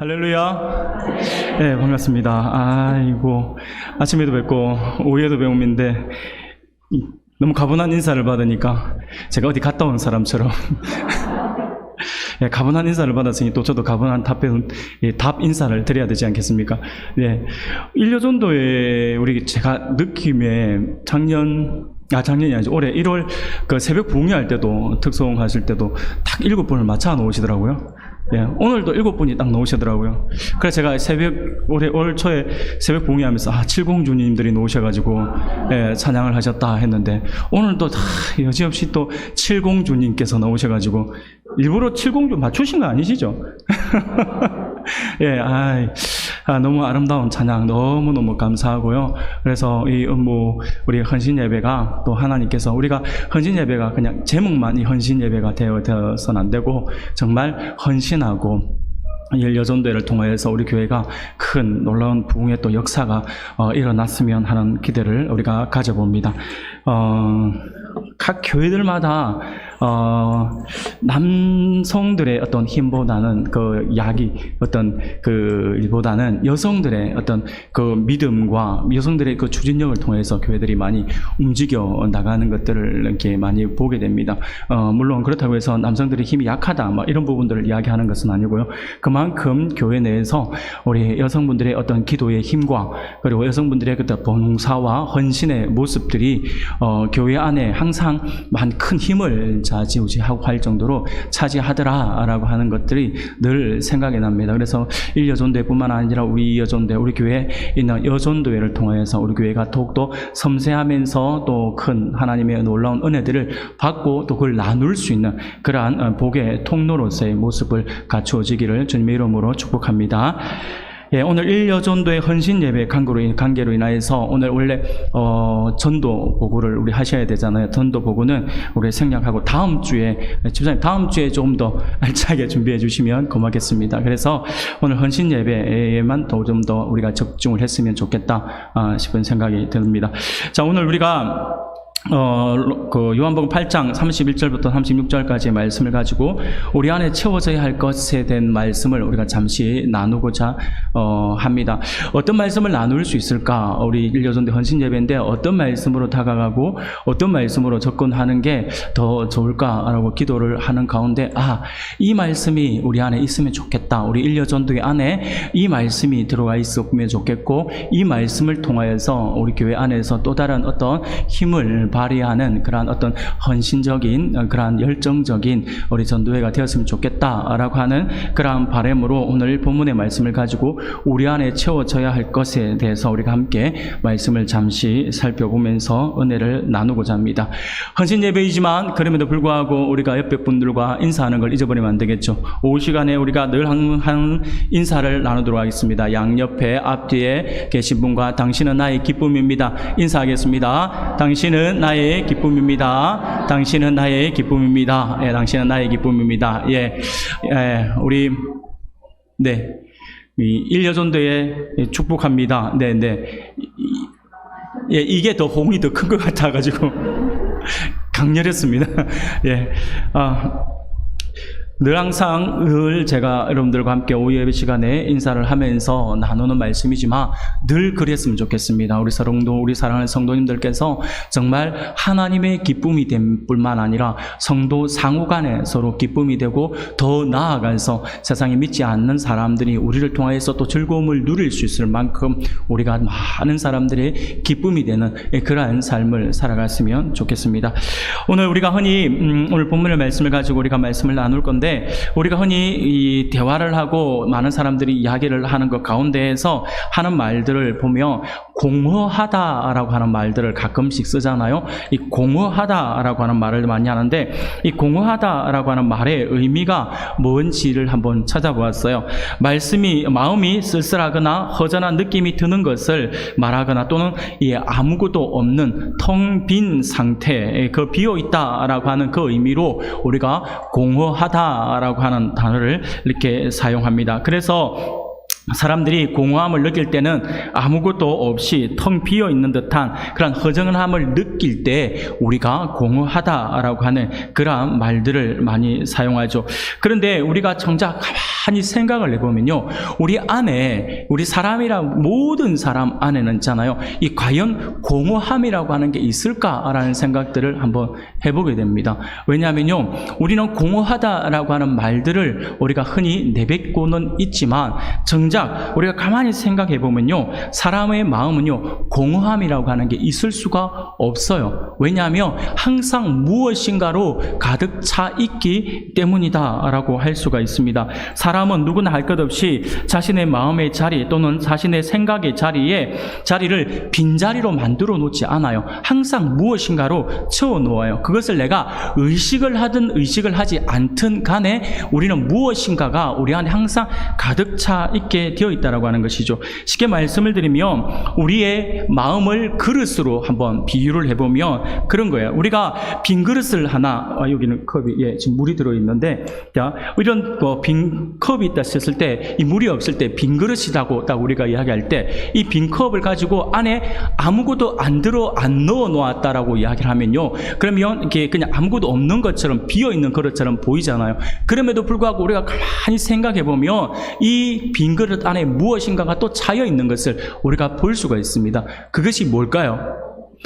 할렐루야. 네, 반갑습니다. 아이고, 아침에도 뵙고 오후에도 뵙는데 너무 가분한 인사를 받으니까 제가 어디 갔다 온 사람처럼 예, 가분한 인사를 받았으니 또 저도 가분한 답 인사를 드려야 되지 않겠습니까? 예, 일요전도에 제가 느낌에 작년이 아니죠. 올해 1월 그 새벽 부흥회 때도 특송 하실 때도 딱 7분을 맞춰 놓으시더라고요. 예, 오늘도 7분이 딱 나오시더라고요. 그래서 제가 올 초에 새벽 부흥회 하면서 70주님들이 나오셔가지고 예, 찬양을 하셨다 했는데 오늘도 다 여지없이 또 70주님께서 나오셔가지고 일부러 70주 맞추신 거 아니시죠? 예, 너무 아름다운 찬양 너무너무 감사하고요. 그래서 이 우리 헌신 예배가 또 하나님께서 우리가 헌신 예배가 그냥 제목만 이 헌신 예배가 되어서는 안 되고 정말 헌신하고 여전도회를 통해서 우리 교회가 큰 놀라운 부흥의 또 역사가 일어났으면 하는 기대를 우리가 가져봅니다. 각 교회들마다 남성들의 어떤 힘보다는 일보다는 여성들의 어떤 그 믿음과 여성들의 그 추진력을 통해서 교회들이 많이 움직여 나가는 것들을 이렇게 많이 보게 됩니다. 물론 그렇다고 해서 남성들의 힘이 약하다 이런 부분들을 이야기하는 것은 아니고요. 그만큼 교회 내에서 우리 여성분들의 어떤 기도의 힘과 그리고 여성분들의 그 봉사와 헌신의 모습들이 교회 안에 항상 큰 힘을 좌지우지하고 할 정도로 차지하더라라고 하는 것들이 늘 생각이 납니다. 그래서 일여전도회뿐만 아니라 우리 여전도회, 우리 교회에 있는 여전도회를 통해서 우리 교회가 더욱더 섬세하면서 또 큰 하나님의 놀라운 은혜들을 받고 또 그걸 나눌 수 있는 그러한 복의 통로로서의 모습을 갖추어지기를 주님의 이름으로 축복합니다. 예, 오늘 일여전도의 헌신 예배 관계로 인하여서 오늘 원래 전도 보고를 우리 하셔야 되잖아요. 전도 보고는 우리 생략하고 다음 주에 집사님 다음 주에 좀 더 알차게 준비해 주시면 고맙겠습니다. 그래서 오늘 헌신 예배에만 좀 더 우리가 집중을 했으면 좋겠다 싶은 생각이 듭니다. 자, 오늘 우리가 요한복음 8장 31절부터 36절까지의 말씀을 가지고 우리 안에 채워져야 할 것에 대한 말씀을 우리가 잠시 나누고자 합니다. 어떤 말씀을 나눌 수 있을까? 우리 일여전도회 헌신 예배인데 어떤 말씀으로 다가가고 어떤 말씀으로 접근하는 게 더 좋을까라고 기도를 하는 가운데 이 말씀이 우리 안에 있으면 좋겠다. 우리 일여전도회 안에 이 말씀이 들어가 있었으면 좋겠고 이 말씀을 통하여서 우리 교회 안에서 또 다른 어떤 힘을 발휘하는 그러한 어떤 헌신적인 그러한 열정적인 우리 전도회가 되었으면 좋겠다라고 하는 그러한 바람으로 오늘 본문의 말씀을 가지고 우리 안에 채워져야 할 것에 대해서 우리가 함께 말씀을 잠시 살펴보면서 은혜를 나누고자 합니다. 헌신 예배이지만 그럼에도 불구하고 우리가 옆에 분들과 인사하는 걸 잊어버리면 안 되겠죠. 오후 시간에 우리가 늘 한 인사를 나누도록 하겠습니다. 양옆에 앞뒤에 계신 분과 당신은 나의 기쁨입니다. 인사하겠습니다. 당신은 나의 기쁨입니다. 당신은 나의 기쁨입니다. 예, 당신은 나의 기쁨입니다. 우리 일여전도회 축복합니다. 이게 더 호응이 더 큰 것 같아가지고 강렬했습니다. 늘 제가 여러분들과 함께 오후 예배 시간에 인사를 하면서 나누는 말씀이지만 늘 그랬으면 좋겠습니다. 우리 사랑하는 성도님들께서 정말 하나님의 기쁨이 될 뿐만 아니라 성도 상호간에 서로 기쁨이 되고 더 나아가서 세상에 믿지 않는 사람들이 우리를 통해서 또 즐거움을 누릴 수 있을 만큼 우리가 많은 사람들의 기쁨이 되는 그러한 삶을 살아갔으면 좋겠습니다. 오늘 우리가 흔히 오늘 본문의 말씀을 가지고 우리가 말씀을 나눌 건데 우리가 흔히 이 대화를 하고 많은 사람들이 이야기를 하는 것 가운데에서 하는 말들을 보면 공허하다라고 하는 말들을 가끔씩 쓰잖아요. 이 공허하다라고 하는 말을 많이 하는데 이 공허하다라고 하는 말의 의미가 뭔지를 한번 찾아보았어요. 마음이 쓸쓸하거나 허전한 느낌이 드는 것을 말하거나 또는 아무것도 없는 텅 빈 상태, 그 비어있다라고 하는 그 의미로 우리가 공허하다라고 하는 단어를 이렇게 사용합니다. 그래서 사람들이 공허함을 느낄 때는 아무것도 없이 텅 비어 있는 듯한 그런 허전함을 느낄 때 우리가 공허하다라고 하는 그러한 말들을 많이 사용하죠. 그런데 우리가 정작 가만히 생각을 해보면요, 우리 안에, 우리 사람이란 모든 사람 안에는 있잖아요, 이 과연 공허함이라고 하는 게 있을까라는 생각들을 한번 해보게 됩니다. 왜냐하면요, 우리는 공허하다라고 하는 말들을 우리가 흔히 내뱉고는 있지만 정작 우리가 가만히 생각해 보면요, 사람의 마음은요, 공허함이라고 하는 게 있을 수가 없어요. 왜냐하면 항상 무엇인가로 가득 차 있기 때문이다라고 할 수가 있습니다. 사람은 누구나 할 것 없이 자신의 마음의 자리 또는 자신의 생각의 자리를 빈자리로 만들어 놓지 않아요. 항상 무엇인가로 채워 놓아요. 그것을 내가 의식을 하든 의식을 하지 않든 간에 우리는 무엇인가가 우리 안에 항상 가득 차 있게 되어 있다라고 하는 것이죠. 쉽게 말씀을 드리면 우리의 마음을 그릇으로 한번 비유를 해보면 그런 거예요. 우리가 빈 그릇을 하나, 여기는 컵이, 지금 물이 들어있는데, 자, 이런 빈 컵이 있다 했을 때, 이 물이 없을 때 빈 그릇이라고 딱 우리가 이야기할 때, 이 빈 컵을 가지고 안에 아무것도 안 넣어 놓았다라고 이야기를 하면요, 그러면 이게 그냥 아무것도 없는 것처럼 비어 있는 그릇처럼 보이잖아요. 그럼에도 불구하고 우리가 가만히 생각해 보면 이 빈 그릇 안에 무엇인가가 또 차여 있는 것을 우리가 볼 수가 있습니다. 그것이 뭘까요?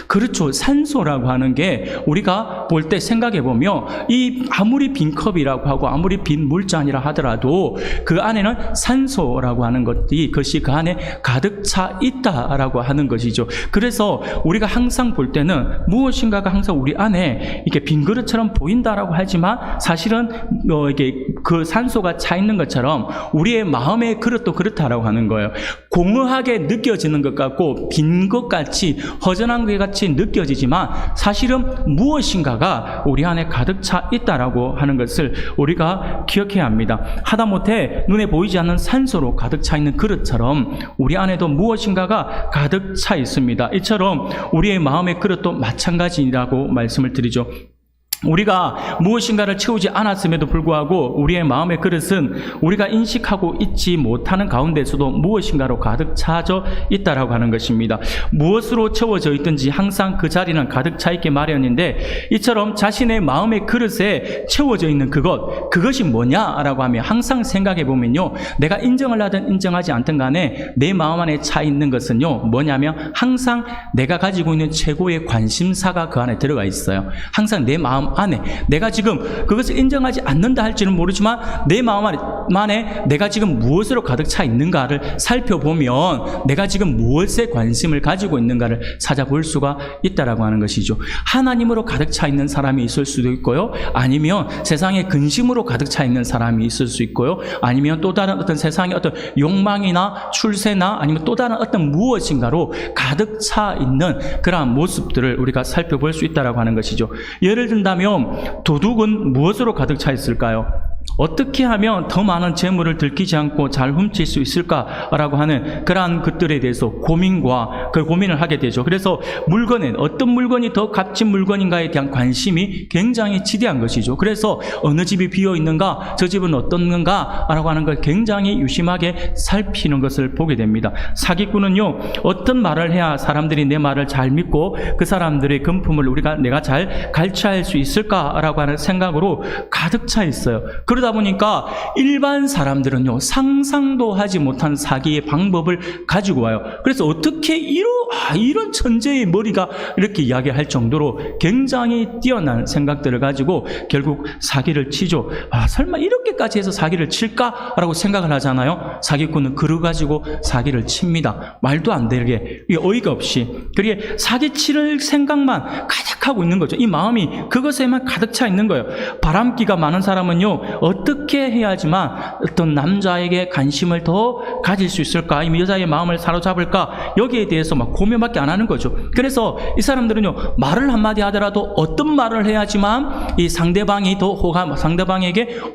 그렇죠. 산소라고 하는 게 우리가 볼 때 생각해 보면 이 아무리 빈 컵이라고 하고 아무리 빈 물잔이라 하더라도 그 안에는 산소라고 하는 것이 그 안에 가득 차 있다라고 하는 것이죠. 그래서 우리가 항상 볼 때는 무엇인가가 항상 우리 안에 이렇게 빈 그릇처럼 보인다라고 하지만 사실은 이게 그 산소가 차 있는 것처럼 우리의 마음의 그릇도 그렇다라고 하는 거예요. 공허하게 느껴지는 것 같고 빈 것 같이 허전한 것 같이 느껴지지만 사실은 무엇인가가 우리 안에 가득 차 있다라고 하는 것을 우리가 기억해야 합니다. 하다못해 눈에 보이지 않는 산소로 가득 차 있는 그릇처럼 우리 안에도 무엇인가가 가득 차 있습니다. 이처럼 우리의 마음의 그릇도 마찬가지라고 말씀을 드리죠. 우리가 무엇인가를 채우지 않았음에도 불구하고 우리의 마음의 그릇은 우리가 인식하고 있지 못하는 가운데서도 무엇인가로 가득 차져 있다라고 하는 것입니다. 무엇으로 채워져 있든지 항상 그 자리는 가득 차 있게 마련인데, 이처럼 자신의 마음의 그릇에 채워져 있는 그것이 뭐냐라고 하면 항상 생각해 보면요, 내가 인정을 하든 인정하지 않든 간에 내 마음 안에 차 있는 것은요, 뭐냐면 항상 내가 가지고 있는 최고의 관심사가 그 안에 들어가 있어요. 항상 내 마음 안에 내가 지금 그것을 인정하지 않는다 할지는 모르지만 내 마음 안에 내가 지금 무엇으로 가득 차 있는가를 살펴보면 내가 지금 무엇에 관심을 가지고 있는가를 찾아볼 수가 있다라고 하는 것이죠. 하나님으로 가득 차 있는 사람이 있을 수도 있고요, 아니면 세상의 근심으로 가득 차 있는 사람이 있을 수 있고요, 아니면 또 다른 어떤 세상의 어떤 욕망이나 출세나 아니면 또 다른 어떤 무엇인가로 가득 차 있는 그러한 모습들을 우리가 살펴볼 수 있다라고 하는 것이죠. 예를 든다면 도둑은 무엇으로 가득 차 있을까요? 어떻게 하면 더 많은 재물을 들키지 않고 잘 훔칠 수 있을까라고 하는 그러한 것들에 대해서 고민을 하게 되죠. 그래서 어떤 물건이 더 값진 물건인가에 대한 관심이 굉장히 지대한 것이죠. 그래서 어느 집이 비어 있는가, 저 집은 어떤가라고 하는 걸 굉장히 유심하게 살피는 것을 보게 됩니다. 사기꾼은요, 어떤 말을 해야 사람들이 내 말을 잘 믿고 그 사람들의 금품을 내가 잘 갈취할 수 있을까라고 하는 생각으로 가득 차 있어요. 그러다 보니까 일반 사람들은요, 상상도 하지 못한 사기의 방법을 가지고 와요. 그래서 어떻게 이런 천재의 머리가 이렇게 이야기할 정도로 굉장히 뛰어난 생각들을 가지고 결국 사기를 치죠. 설마 이렇게까지 해서 사기를 칠까라고 생각을 하잖아요. 사기꾼은 그러 가지고 사기를 칩니다. 말도 안 되게, 어이가 없이. 그게 사기 칠 생각만 가득하고 있는 거죠. 이 마음이 그것에만 가득 차 있는 거예요. 바람기가 많은 사람은요, 어떻게 해야지만 어떤 남자에게 관심을 더 가질 수 있을까, 이 여자의 마음을 사로잡을까, 여기에 대해서 막 고민밖에 안 하는 거죠. 그래서 이 사람들은요, 말을 한마디 하더라도 어떤 말을 해야지만 이 상대방에게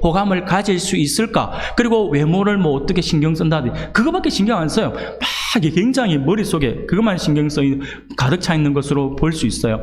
호감을 가질 수 있을까, 그리고 외모를 어떻게 신경 쓴다든지 그거밖에 신경 안 써요. 막 굉장히 머릿속에 그것만 신경 가득 차 있는 것으로 볼 수 있어요.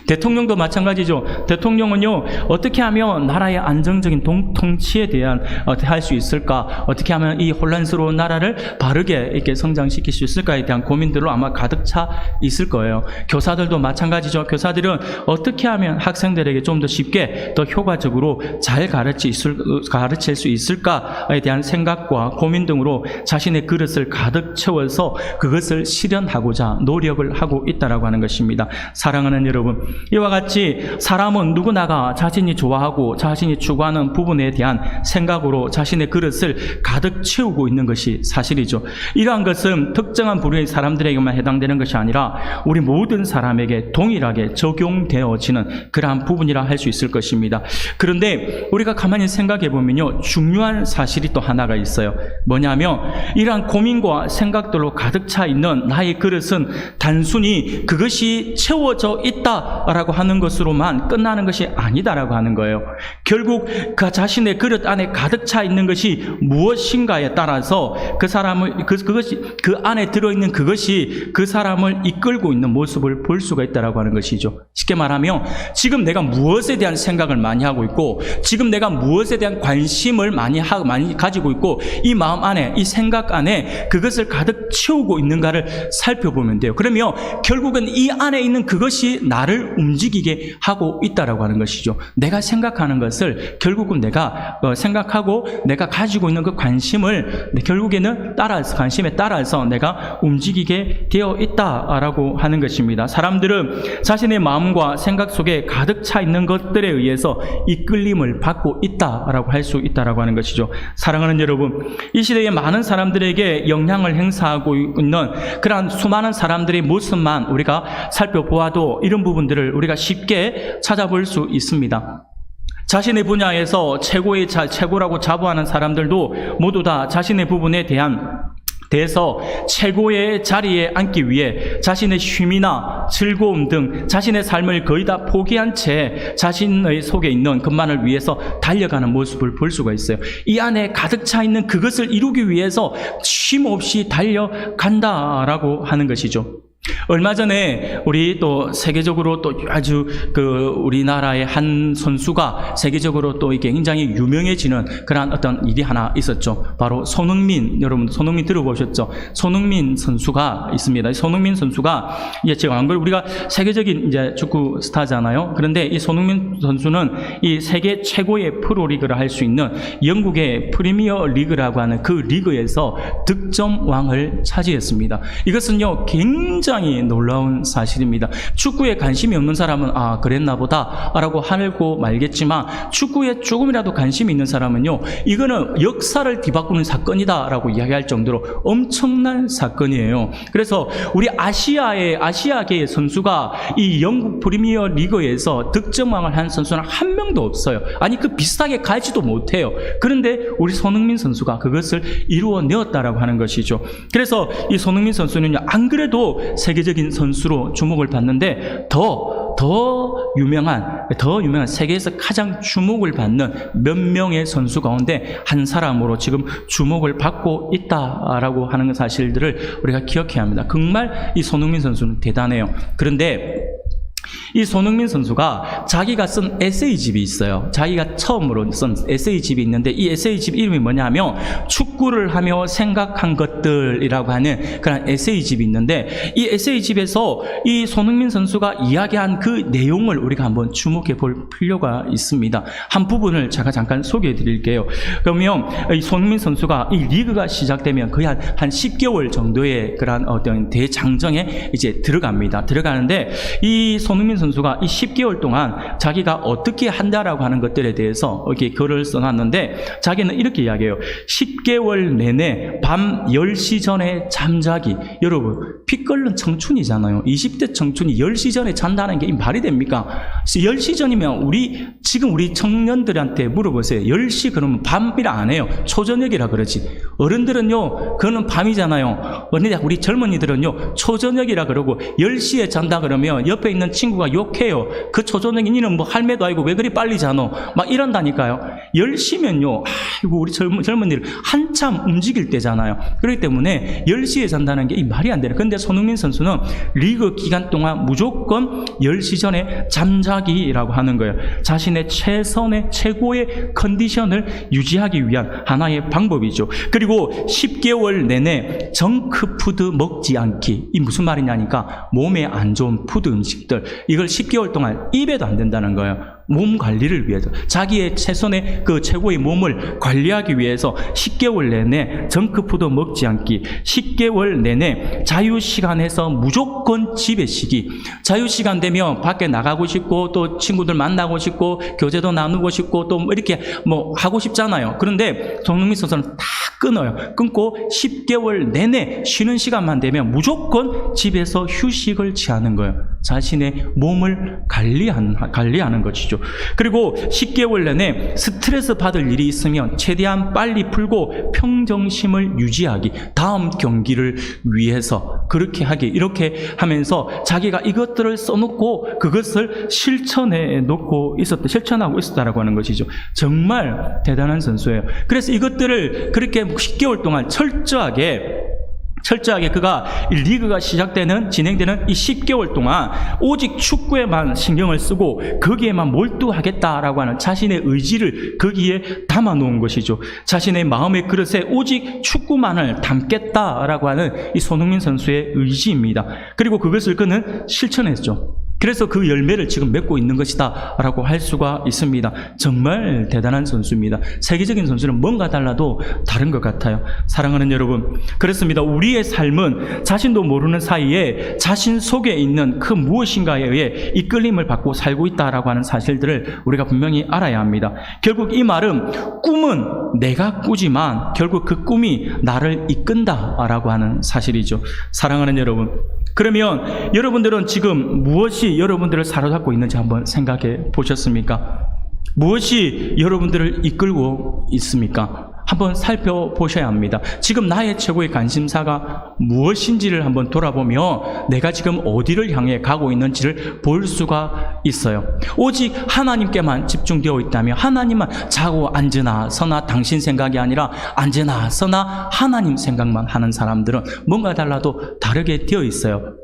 대통령도 마찬가지죠. 대통령은요, 어떻게 하면 나라의 안정적인 통치에 대한 할 수 있을까? 어떻게 하면 이 혼란스러운 나라를 바르게 이렇게 성장시킬 수 있을까에 대한 고민들로 아마 가득 차 있을 거예요. 교사들도 마찬가지죠. 교사들은 어떻게 하면 학생들에게 좀 더 쉽게, 더 효과적으로 잘 가르칠 수 있을까에 대한 생각과 고민 등으로 자신의 그릇을 가득 채워서 그것을 실현하고자 노력을 하고 있다라고 하는 것입니다. 사랑하는 여러분, 이와 같이 사람은 누구나가 자신이 좋아하고 자신이 추구하는 부분에 대한 생각으로 자신의 그릇을 가득 채우고 있는 것이 사실이죠. 이러한 것은 특정한 부류의 사람들에게만 해당되는 것이 아니라 우리 모든 사람에게 동일하게 적용되어지는 그러한 부분이라 할 수 있을 것입니다. 그런데 우리가 가만히 생각해 보면요, 중요한 사실이 또 하나가 있어요. 뭐냐면 이러한 고민과 생각들로 가득 차 있는 나의 그릇은 단순히 그것이 채워져 있다라고 하는 것으로만 끝나는 것이 아니다라고 하는 거예요. 결국 그 자신의 그릇 안에 가득 차 있는 것이 무엇인가에 따라서 그 사람을 그것이 그 안에 들어있는 그것이 그 사람을 이끌고 있는 모습을 볼 수가 있다라고 하는 것이죠. 쉽게 말하면 지금 내가 무엇에 대한 생각을 많이 하고 있고, 지금 내가 무엇에 대한 관심을 많이 가지고 있고, 이 마음 안에, 이 생각 안에 그것을 가득 채우고 있는가를 살펴보면 돼요. 그러면 결국은 이 안에 있는 그것이 나를 움직이게 하고 있다라고 하는 것이죠. 내가 생각하는 것을 결국은 내가 생각하고 내가 가지고 있는 그 관심을 결국에는 관심에 따라서 내가 움직이게 되어 있다라고 하는 것입니다. 사람들은 자신의 마음과 생각 속에 가득 차 있는 것들에 의해서 이끌림을 받고 있다라고 할 수 있다라고 하는 것이죠. 사랑하는 여러분, 이 시대에 많은 사람들에게 영향을 행사하고 있는 그러한 수많은 사람들의 모습만 우리가 살펴보아도 이런 부분들을 우리가 쉽게 찾아볼 수 있습니다. 자신의 분야에서 최고라고 자부하는 사람들도 모두 다 자신의 부분에 대해서 최고의 자리에 앉기 위해 자신의 쉼이나 즐거움 등 자신의 삶을 거의 다 포기한 채 자신의 속에 있는 것만을 위해서 달려가는 모습을 볼 수가 있어요. 이 안에 가득 차 있는 그것을 이루기 위해서 쉼 없이 달려간다라고 하는 것이죠. 얼마 전에 우리 또 세계적으로 또 아주 우리나라의 한 선수가 세계적으로 또 이게 굉장히 유명해지는 그런 어떤 일이 하나 있었죠. 바로 손흥민, 여러분 손흥민 들어보셨죠? 손흥민 선수가 있습니다. 손흥민 선수가 제가 안 그래도 우리가 세계적인 이제 축구 스타잖아요. 그런데 이 손흥민 선수는 이 세계 최고의 프로리그를 할 수 있는 영국의 프리미어 리그라고 하는 그 리그에서 득점왕을 차지했습니다. 이것은요 굉장히 놀라운 사실입니다. 축구에 관심이 없는 사람은 그랬나 보다 라고 하고 말겠지만, 축구에 조금이라도 관심이 있는 사람은요 이거는 역사를 뒤바꾸는 사건이다 라고 이야기할 정도로 엄청난 사건이에요. 그래서 우리 아시아계의 선수가 이 영국 프리미어 리그에서 득점왕을 한 선수는 한 명도 없어요. 아니 그 비슷하게 가지도 못해요. 그런데 우리 손흥민 선수가 그것을 이루어내었다라고 하는 것이죠. 그래서 이 손흥민 선수는요 안 그래도 세계적인 선수로 주목을 받는데 더 유명한 세계에서 가장 주목을 받는 몇 명의 선수 가운데 한 사람으로 지금 주목을 받고 있다라고 하는 사실들을 우리가 기억해야 합니다. 정말 이 손흥민 선수는 대단해요. 그런데 이 손흥민 선수가 자기가 쓴 에세이집이 있어요. 자기가 처음으로 쓴 에세이집이 있는데 이 에세이집 이름이 뭐냐면 축구를 하며 생각한 것들이라고 하는 그런 에세이집이 있는데, 이 에세이집에서 이 손흥민 선수가 이야기한 그 내용을 우리가 한번 주목해 볼 필요가 있습니다. 한 부분을 제가 잠깐 소개해 드릴게요. 그러면 이 손흥민 선수가 이 리그가 시작되면 거의 한 10개월 정도의 그런 어떤 대장정에 이제 들어가는데, 이 손흥민 선수가 이 10개월 동안 자기가 어떻게 한다라고 하는 것들에 대해서 이렇게 글을 써놨는데, 자기는 이렇게 이야기해요. 10개월 내내 밤 10시 전에 잠자기. 여러분, 피 끓는 청춘이잖아요. 20대 청춘이 10시 전에 잔다는 게 말이 됩니까? 10시 전이면 지금 우리 청년들한테 물어보세요. 10시 그러면 밤이라 안 해요. 초저녁이라 그러지. 어른들은요 그거는 밤이잖아요. 우리 젊은이들은요 초저녁이라 그러고, 10시에 잔다 그러면 옆에 있는 친구가 욕해요. 그 초저녁에 니는 뭐 할매도 아니고 왜 그리 빨리 자노? 막 이런다니까요. 10시면요. 아이고, 우리 젊은이들 한참 움직일 때잖아요. 그렇기 때문에 10시에 잔다는 게 이 말이 안 되는. 근데 손흥민 선수는 리그 기간 동안 무조건 10시 전에 잠자기라고 하는 거예요. 자신의 최선의 최고의 컨디션을 유지하기 위한 하나의 방법이죠. 그리고 10개월 내내 정크푸드 먹지 않기. 이 무슨 말이냐니까 몸에 안 좋은 푸드 음식들, 이걸 10개월 동안 입에도 안 된다는 거예요. 몸 관리를 위해서, 자기의 최선의 그 최고의 몸을 관리하기 위해서 10개월 내내 정크푸드 먹지 않기, 10개월 내내 자유시간에서 무조건 집에 쉬기. 자유시간 되면 밖에 나가고 싶고 또 친구들 만나고 싶고 교제도 나누고 싶고 또 이렇게 뭐 하고 싶잖아요. 그런데 손흥민 선수는 다 끊어요. 끊고 10개월 내내 쉬는 시간만 되면 무조건 집에서 휴식을 취하는 거예요. 자신의 몸을 관리하는 것이죠. 그리고 10개월 내내 스트레스 받을 일이 있으면 최대한 빨리 풀고 평정심을 유지하기. 다음 경기를 위해서 그렇게 하기. 이렇게 하면서 자기가 이것들을 써놓고 그것을 실천하고 있었다라고 하는 것이죠. 정말 대단한 선수예요. 그래서 이것들을 그렇게 10개월 동안 철저하게 그가 리그가 진행되는 이 10개월 동안 오직 축구에만 신경을 쓰고 거기에만 몰두하겠다라고 하는 자신의 의지를 거기에 담아 놓은 것이죠. 자신의 마음의 그릇에 오직 축구만을 담겠다라고 하는 이 손흥민 선수의 의지입니다. 그리고 그것을 그는 실천했죠. 그래서 그 열매를 지금 맺고 있는 것이다 라고 할 수가 있습니다. 정말 대단한 선수입니다. 세계적인 선수는 뭔가 달라도 다른 것 같아요. 사랑하는 여러분, 그렇습니다. 우리의 삶은 자신도 모르는 사이에 자신 속에 있는 그 무엇인가에 의해 이끌림을 받고 살고 있다라고 하는 사실들을 우리가 분명히 알아야 합니다. 결국 이 말은 꿈은 내가 꾸지만 결국 그 꿈이 나를 이끈다라고 하는 사실이죠. 사랑하는 여러분, 그러면 여러분들은 지금 무엇이 여러분들을 사로잡고 있는지 한번 생각해 보셨습니까? 무엇이 여러분들을 이끌고 있습니까? 한번 살펴보셔야 합니다. 지금 나의 최고의 관심사가 무엇인지를 한번 돌아보며 내가 지금 어디를 향해 가고 있는지를 볼 수가 있어요. 오직 하나님께만 집중되어 있다면, 하나님만 자고 앉으나 서나 당신 생각이 아니라 앉으나 서나 하나님 생각만 하는 사람들은 뭔가 달라도 다르게 되어 있어요.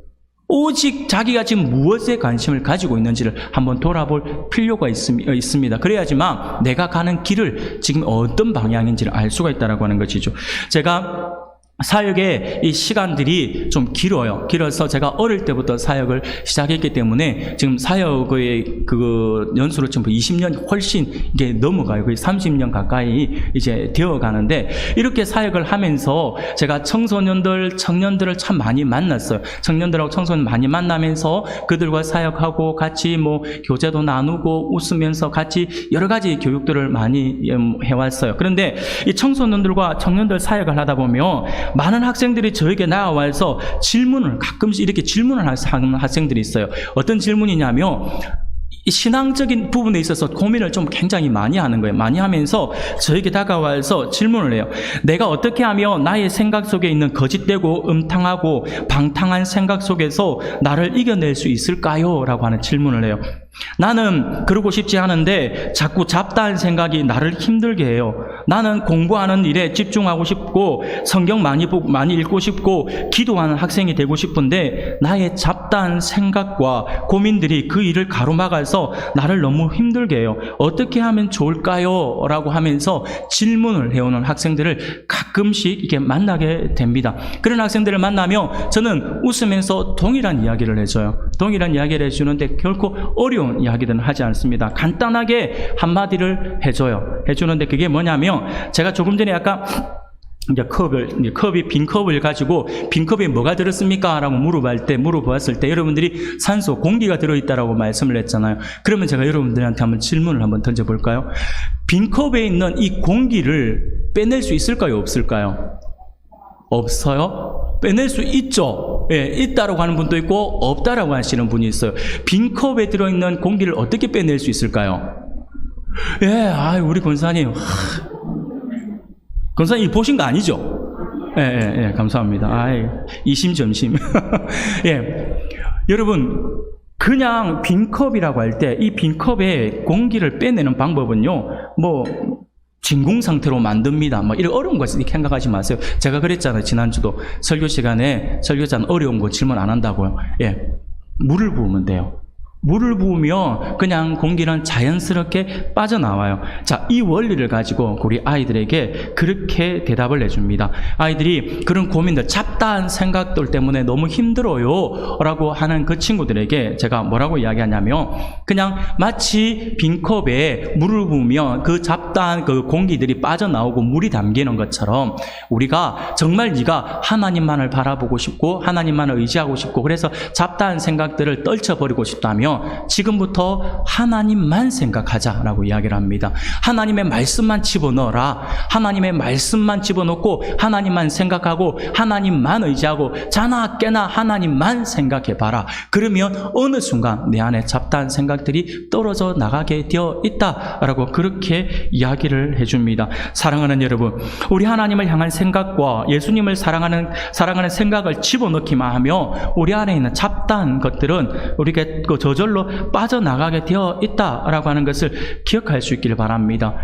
오직 자기가 지금 무엇에 관심을 가지고 있는지를 한번 돌아볼 필요가 있습니다. 그래야지만 내가 가는 길을 지금 어떤 방향인지를 알 수가 있다고 하는 것이죠. 제가 사역의 이 시간들이 좀 길어요. 길어서 제가 어릴 때부터 사역을 시작했기 때문에 지금 사역의 그 연수로 지금 20년 훨씬 이게 넘어가요. 거의 30년 가까이 이제 되어 가는데, 이렇게 사역을 하면서 제가 청년들을 참 많이 만났어요. 청년들하고 청소년 많이 만나면서 그들과 사역하고 같이 뭐 교제도 나누고 웃으면서 같이 여러 가지 교육들을 많이 해왔어요. 그런데 이 청소년들과 청년들 사역을 하다 보면 많은 학생들이 저에게 나와서 가끔씩 이렇게 질문을 하는 학생들이 있어요. 어떤 질문이냐면, 신앙적인 부분에 있어서 고민을 좀 굉장히 많이 하는 거예요. 많이 하면서 저에게 다가와서 질문을 해요. 내가 어떻게 하면 나의 생각 속에 있는 거짓되고 음탕하고 방탕한 생각 속에서 나를 이겨낼 수 있을까요? 라고 하는 질문을 해요. 나는 그러고 싶지 않은데 자꾸 잡다한 생각이 나를 힘들게 해요. 나는 공부하는 일에 집중하고 싶고 성경 많이 읽고 싶고 기도하는 학생이 되고 싶은데 나의 잡다한 생각과 고민들이 그 일을 가로막아서 나를 너무 힘들게 해요. 어떻게 하면 좋을까요? 라고 하면서 질문을 해오는 학생들을 가끔씩 이렇게 만나게 됩니다. 그런 학생들을 만나면 저는 웃으면서 동일한 이야기를 해줘요. 동일한 이야기를 해주는데 결코 어려운 이야기들은 하지 않습니다. 간단하게 한마디를 해주는데 그게 뭐냐면, 제가 조금 전에 아까 이제 빈 컵을 가지고 빈 컵에 뭐가 들었습니까? 라고 물어봤을 때 여러분들이 산소, 공기가 들어있다라고 말씀을 했잖아요. 그러면 제가 여러분들한테 한번 질문을 한번 던져볼까요? 빈 컵에 있는 이 공기를 빼낼 수 있을까요? 없을까요? 없어요? 빼낼 수 있죠. 예, 있다라고 하는 분도 있고 없다라고 하시는 분이 있어요. 빈 컵에 들어있는 공기를 어떻게 빼낼 수 있을까요? 예, 우리 권사님. 권사님 보신 거 아니죠? 예, 감사합니다. 이심점심. 예. 여러분, 그냥 빈 컵이라고 할 때 이 빈 컵에 공기를 빼내는 방법은요, 뭐 진공 상태로 만듭니다. 뭐 이런 어려운 거 이렇게 생각하지 마세요. 제가 그랬잖아요. 지난주도 설교 시간에 설교자는 어려운 거 질문 안 한다고요. 예, 물을 부으면 돼요. 물을 부으면 그냥 공기는 자연스럽게 빠져나와요. 자, 이 원리를 가지고 우리 아이들에게 그렇게 대답을 해줍니다. 아이들이 그런 고민들, 잡다한 생각들 때문에 너무 힘들어요 라고 하는 그 친구들에게 제가 뭐라고 이야기하냐면, 그냥 마치 빈컵에 물을 부으면 그 잡다한 그 공기들이 빠져나오고 물이 담기는 것처럼, 우리가 정말 네가 하나님만을 바라보고 싶고 하나님만을 의지하고 싶고 그래서 잡다한 생각들을 떨쳐버리고 싶다면 지금부터 하나님만 생각하자라고 이야기를 합니다. 하나님의 말씀만 집어넣어라. 하나님의 말씀만 집어넣고 하나님만 생각하고 하나님만 의지하고 자나 깨나 하나님만 생각해봐라. 그러면 어느 순간 내 안에 잡다한 생각들이 떨어져 나가게 되어 있다라고 그렇게 이야기를 해줍니다. 사랑하는 여러분, 우리 하나님을 향한 생각과 예수님을 사랑하는 생각을 집어넣기만 하면 우리 안에 있는 잡다한 것들은 우리가 저절로 빠져나가게 되어 있다라고 하는 것을 기억할 수 있기를 바랍니다.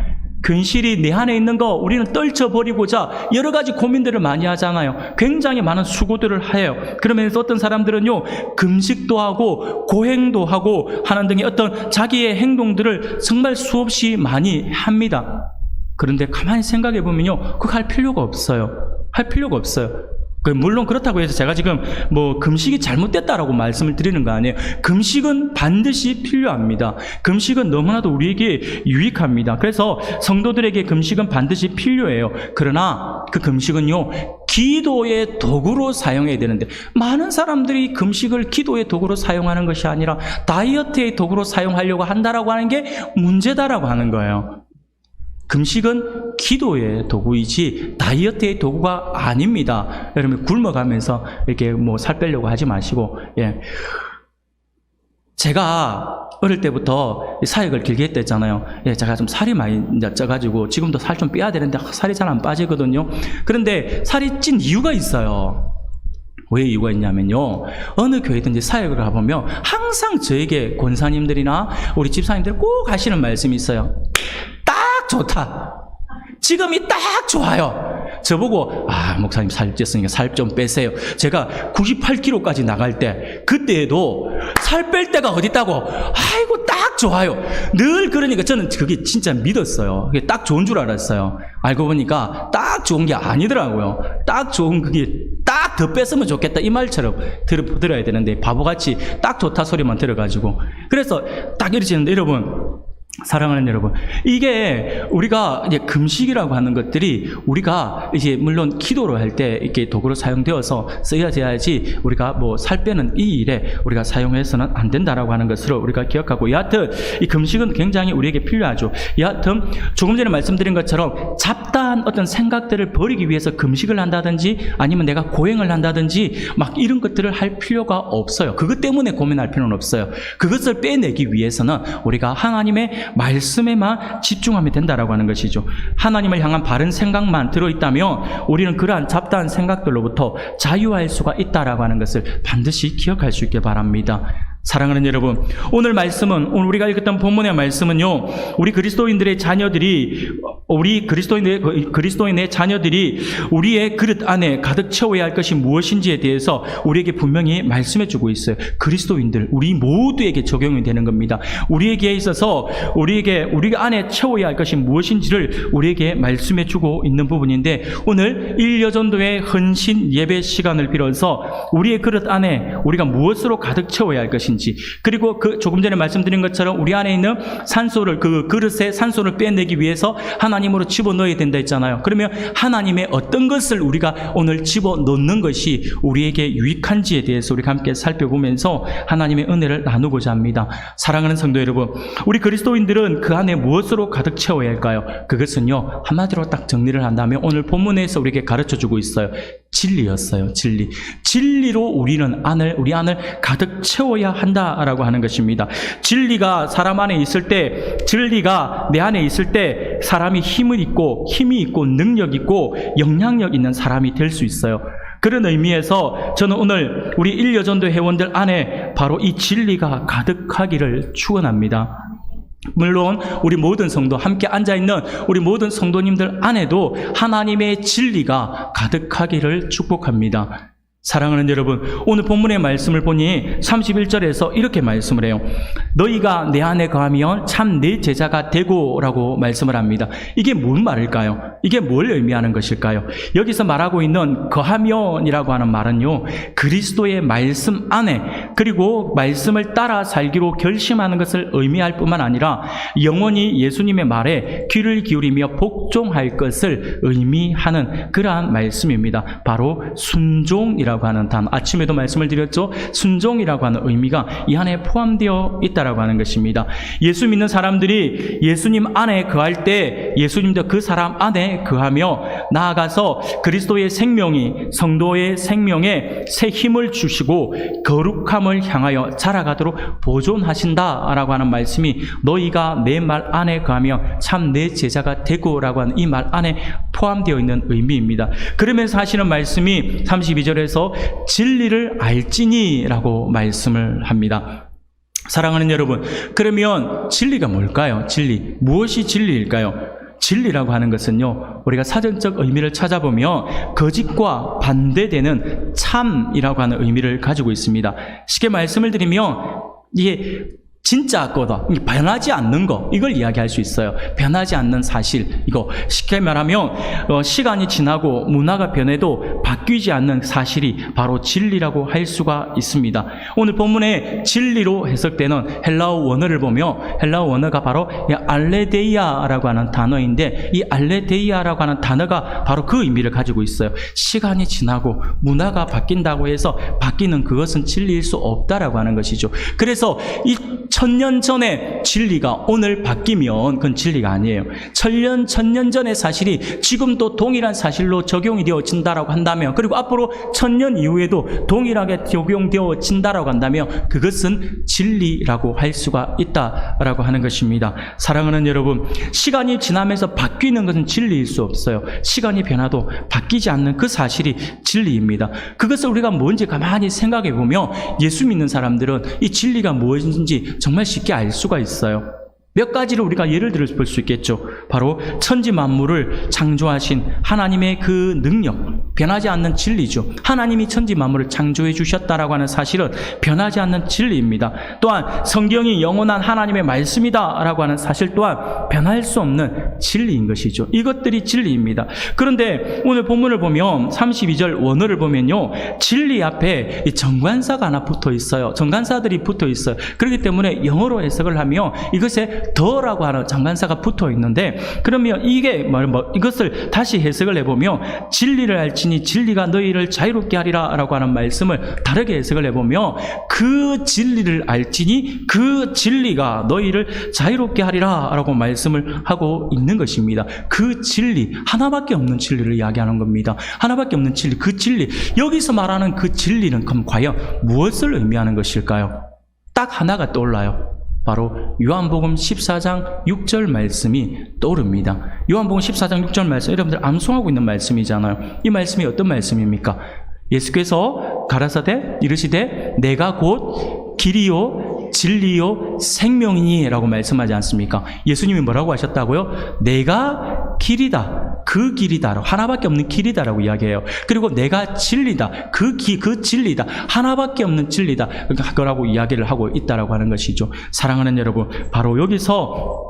근실이 내 안에 있는 거 우리는 떨쳐버리고자 여러 가지 고민들을 많이 하잖아요. 굉장히 많은 수고들을 해요. 그러면서 어떤 사람들은요, 금식도 하고 고행도 하고 하는 등의 어떤 자기의 행동들을 정말 수없이 많이 합니다. 그런데 가만히 생각해 보면요, 그거 할 필요가 없어요. 할 필요가 없어요. 물론 그렇다고 해서 제가 지금 뭐 금식이 잘못됐다라고 말씀을 드리는 거 아니에요. 금식은 반드시 필요합니다. 금식은 너무나도 우리에게 유익합니다. 그래서 성도들에게 금식은 반드시 필요해요. 그러나 그 금식은요, 기도의 도구로 사용해야 되는데, 많은 사람들이 금식을 기도의 도구로 사용하는 것이 아니라 다이어트의 도구로 사용하려고 한다라고 하는 게 문제다라고 하는 거예요. 금식은 기도의 도구이지 다이어트의 도구가 아닙니다. 여러분, 굶어가면서 이렇게 뭐 살 빼려고 하지 마시고, 예. 제가 어릴 때부터 사역을 길게 했댔잖아요. 예, 제가 좀 살이 많이 쪄가지고 지금도 살 좀 빼야 되는데 살이 잘 안 빠지거든요. 그런데 살이 찐 이유가 있어요. 왜 이유가 있냐면요, 어느 교회든지 사역을 가보면 항상 저에게 권사님들이나 우리 집사님들 꼭 하시는 말씀이 있어요. 좋다. 지금이 딱 좋아요. 저보고, 목사님 살 쪘으니까 살 좀 빼세요. 제가 98kg까지 나갈 때, 그때에도 살 뺄 때가 어디 있다고, 아이고, 딱 좋아요. 늘 그러니까 저는 그게 진짜 믿었어요. 그게 딱 좋은 줄 알았어요. 알고 보니까 딱 좋은 게 아니더라고요. 딱 좋은 그게 딱 더 뺐으면 좋겠다. 이 말처럼 들어야 되는데, 바보같이 딱 좋다 소리만 들어가지고. 그래서 딱 이러시는데, 여러분, 사랑하는 여러분, 이게 우리가 이제 금식이라고 하는 것들이 우리가 이제 물론 기도를 할 때 이렇게 도구로 사용되어서 쓰여져야지 우리가 뭐 살 빼는 이 일에 우리가 사용해서는 안 된다라고 하는 것을 우리가 기억하고, 여하튼 이 금식은 굉장히 우리에게 필요하죠. 여하튼 조금 전에 말씀드린 것처럼 잡다한 어떤 생각들을 버리기 위해서 금식을 한다든지 아니면 내가 고행을 한다든지 막 이런 것들을 할 필요가 없어요. 그것 때문에 고민할 필요는 없어요. 그것을 빼내기 위해서는 우리가 하나님의 말씀에만 집중하면 된다라고 하는 것이죠. 하나님을 향한 바른 생각만 들어있다면 우리는 그러한 잡다한 생각들로부터 자유할 수가 있다라고 하는 것을 반드시 기억할 수 있길 바랍니다. 사랑하는 여러분, 오늘 말씀은, 오늘 우리가 읽었던 본문의 말씀은요, 우리 그리스도인의 자녀들이 우리의 그릇 안에 가득 채워야 할 것이 무엇인지에 대해서 우리에게 분명히 말씀해 주고 있어요. 그리스도인들, 우리 모두에게 적용이 되는 겁니다. 우리에게 있어서 우리가 안에 채워야 할 것이 무엇인지를 우리에게 말씀해 주고 있는 부분인데, 오늘 일여전도의 헌신 예배 시간을 빌어서 우리의 그릇 안에 우리가 무엇으로 가득 채워야 할 것인지, 그리고 조금 전에 말씀드린 것처럼 우리 안에 있는 산소를, 그 그릇에 산소를 빼내기 위해서 하나님으로 집어넣어야 된다 했잖아요. 그러면 하나님의 어떤 것을 우리가 오늘 집어넣는 것이 우리에게 유익한지에 대해서 우리가 함께 살펴보면서 하나님의 은혜를 나누고자 합니다. 사랑하는 성도 여러분, 우리 그리스도인들은 그 안에 무엇으로 가득 채워야 할까요? 그것은요, 한마디로 딱 정리를 한다면 오늘 본문에서 우리에게 가르쳐주고 있어요. 진리였어요. 진리로 우리 안을 가득 채워야 한다라고 하는 것입니다. 진리가 사람 안에 있을 때, 진리가 내 안에 있을 때 사람이 힘이 있고 능력 있고 영향력 있는 사람이 될 수 있어요. 그런 의미에서 저는 오늘 우리 일여전도 회원들 안에 바로 이 진리가 가득하기를 축원합니다. 물론 우리 모든 성도, 함께 앉아있는 우리 모든 성도님들 안에도 하나님의 진리가 가득하기를 축복합니다. 사랑하는 여러분, 오늘 본문의 말씀을 보니 31절에서 이렇게 말씀을 해요. 너희가 내 안에 거하면 참 내 제자가 되고 라고 말씀을 합니다. 이게 무슨 말일까요? 이게 뭘 의미하는 것일까요? 여기서 말하고 있는 거하면이라고 하는 말은요, 그리스도의 말씀 안에, 그리고 말씀을 따라 살기로 결심하는 것을 의미할 뿐만 아니라 영원히 예수님의 말에 귀를 기울이며 복종할 것을 의미하는 그러한 말씀입니다. 바로 순종이라고 하는 단어, 아침에도 말씀을 드렸죠. 순종이라고 하는 의미가 이 안에 포함되어 있다라고 하는 것입니다. 예수 믿는 사람들이 예수님 안에 거할 때 예수님도 그 사람 안에 거하며 나아가서 그리스도의 생명이 성도의 생명에 새 힘을 주시고 거룩함을 향하여 자라가도록 보존하신다라고 하는 말씀이 너희가 내 말 안에 거하며 참 내 제자가 되고라고 하는 이 말 안에 포함되어 있는 의미입니다. 그러면서 하시는 말씀이 32절에서 진리를 알지니라고 말씀을 합니다. 사랑하는 여러분, 그러면 진리가 뭘까요? 진리, 무엇이 진리일까요? 진리라고 하는 것은요, 우리가 사전적 의미를 찾아보면 거짓과 반대되는 참이라고 하는 의미를 가지고 있습니다. 쉽게 말씀을 드리면 이게 진짜 거다, 변하지 않는 거, 이걸 이야기할 수 있어요. 변하지 않는 사실, 이거 쉽게 말하면 시간이 지나고 문화가 변해도 바뀌지 않는 사실이 바로 진리라고 할 수가 있습니다. 오늘 본문에 진리로 해석되는 헬라어 원어를 보면 헬라어 원어가 바로 알레데이아라고 하는 단어인데, 이 알레데이아라고 하는 단어가 바로 그 의미를 가지고 있어요. 시간이 지나고 문화가 바뀐다고 해서 바뀌는 그것은 진리일 수 없다라고 하는 것이죠. 그래서 이 1000년 전에 진리가 오늘 바뀌면 그건 진리가 아니에요. 1000년 전의 사실이 지금도 동일한 사실로 적용이 되어진다라고 한다면, 그리고 앞으로 1000년 이후에도 동일하게 적용되어진다라고 한다면 그것은 진리라고 할 수가 있다라고 하는 것입니다. 사랑하는 여러분, 시간이 지나면서 바뀌는 것은 진리일 수 없어요. 시간이 변화도 바뀌지 않는 그 사실이 진리입니다. 그것을 우리가 뭔지 가만히 생각해 보면 예수 믿는 사람들은 이 진리가 무엇인지 정말 쉽게 알 수가 있어요. 몇 가지를 우리가 예를 들어 볼 수 있겠죠. 바로 천지 만물을 창조하신 하나님의 그 능력, 변하지 않는 진리죠. 하나님이 천지 만물을 창조해 주셨다라고 하는 사실은 변하지 않는 진리입니다. 또한 성경이 영원한 하나님의 말씀이다라고 하는 사실 또한 변할 수 없는 진리인 것이죠. 이것들이 진리입니다. 그런데 오늘 본문을 보면 32절 원어를 보면요, 진리 앞에 정관사가 하나 붙어 있어요. 정관사들이 붙어 있어요. 그렇기 때문에 영어로 해석을 하면 이것에 더라고 하는 정관사가 붙어 있는데, 그러면 이게 이것을 다시 해석을 해보면 진리를 알지니 진리가 너희를 자유롭게 하리라 라고 하는 말씀을 다르게 해석을 해보면 그 진리를 알지니 그 진리가 너희를 자유롭게 하리라 라고 말씀을 하고 있는 것입니다. 그 진리, 하나밖에 없는 진리를 이야기하는 겁니다. 하나밖에 없는 진리, 그 진리, 여기서 말하는 그 진리는 그럼 과연 무엇을 의미하는 것일까요? 딱 하나가 떠올라요. 바로 요한복음 14장 6절 말씀이 떠오릅니다. 요한복음 14장 6절 말씀, 여러분들 암송하고 있는 말씀이잖아요. 이 말씀이 어떤 말씀입니까? 예수께서 가라사대 이르시되 내가 곧 길이요 진리요 생명이니 라고 말씀하지 않습니까? 예수님이 뭐라고 하셨다고요? 내가 길이다, 그 길이다, 하나밖에 없는 길이다라고 이야기해요. 그리고 내가 진리다, 그 진리다, 하나밖에 없는 진리다, 그거라고 이야기를 하고 있다라고 하는 것이죠. 사랑하는 여러분, 바로 여기서